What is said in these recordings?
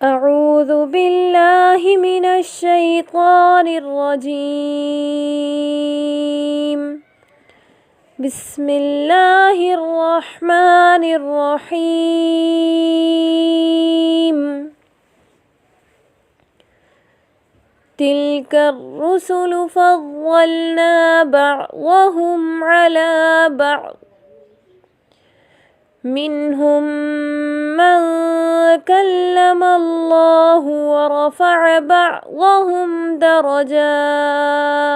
أعوذ بالله من الشيطان الرجيم. بسم الله الرحمن الرحيم. تلك الرسل فضلنا بعضهم على بعض منهم من كلم الله ورفع بعضهم درجات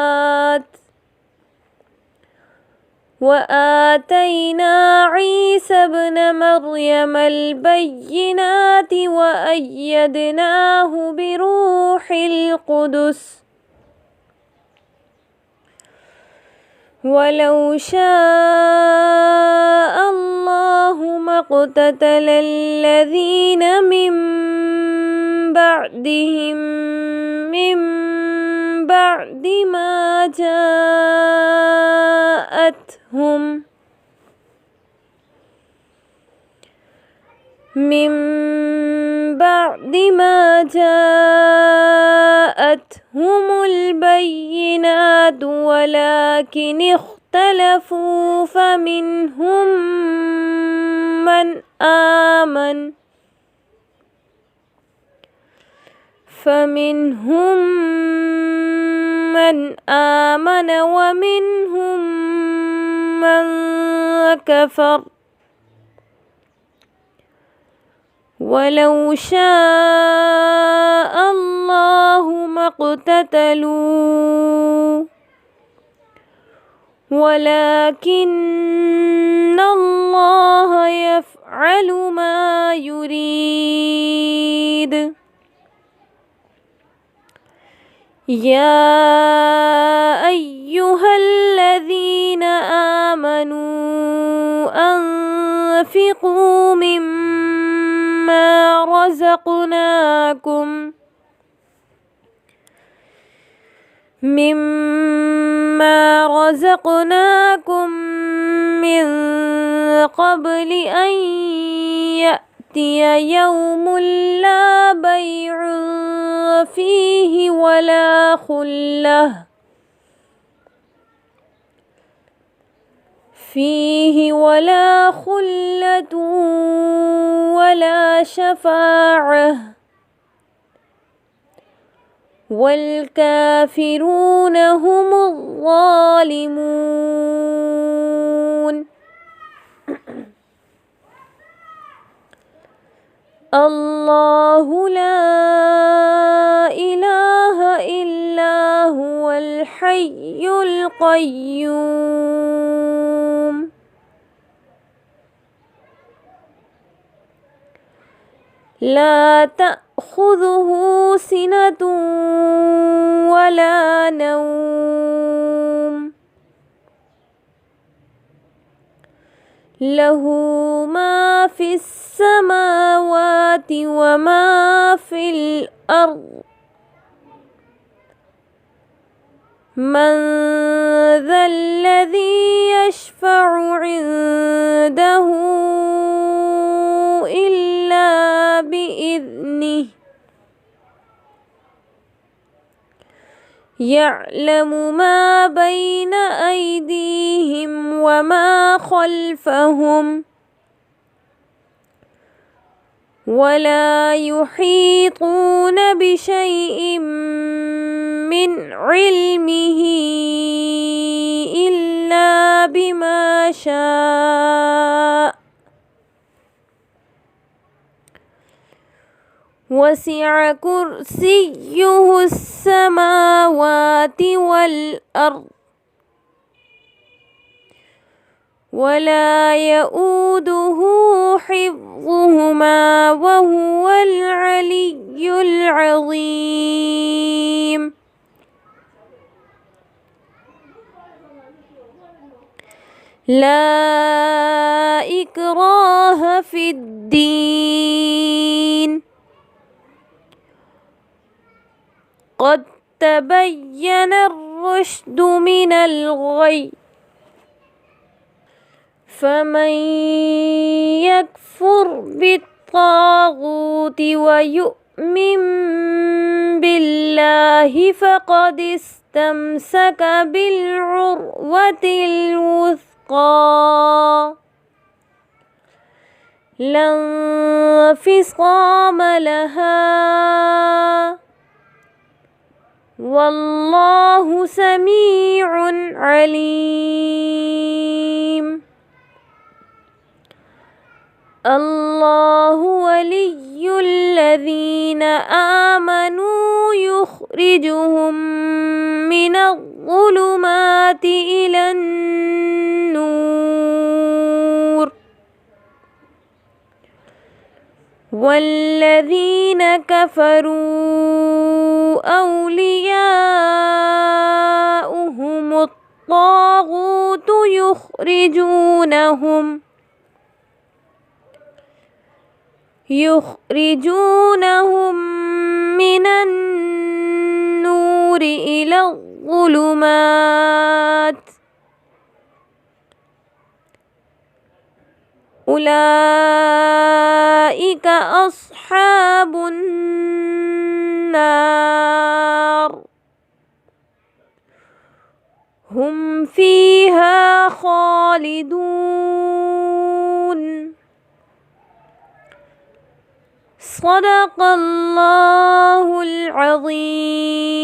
وآتينا عيسى ابن مريم البينات وأيدناه بروح القدس ولو شاء الله ما اقتتل الذين من بعدهم من بعد ما جاءتهم البينات ولكن اختلفوا فمنهم من آمن ومنهم من كفر ولو شاء الله ما اقتتلوا ولكن الله يفعل ما يريد. يا أيها الذين آمنوا أنفقوا مما رزقناكم من قبل أن يأتي يوم لا بيع فيه ولا خلة ولا شفاعة والكافرون هم الظالمون. الله لا إله إلا هو الحي القيوم لا تأخذه سنة ولا نوم له ما في السماوات وما في الأرض من ذا الذي يشفع عنده إلا بإذنه يعلم ما بين أيديهم وما خلفهم ولا يحيطون بشيء من علمه إلا بما شاء وسع كرسيه السماوات والأرض ولا يؤوده حفظهما وهو العلي العظيم. لا إكراه في الدين قد تبين الرشد من الغي فمن يكفر بالطاغوت ويؤمن يؤمن بالله فقد استمسك بالعروة الوثقى لا انفصام لها والله سميع عليم. الله ولي الذين آمنوا يخرجهم من الظلمات إلى النور والذين كفروا أولياؤهم الطاغوت يخرجونهم من النور إلى الظلمات أولئك أصحاب النار هم فيها خالدون. صدق الله العظيم.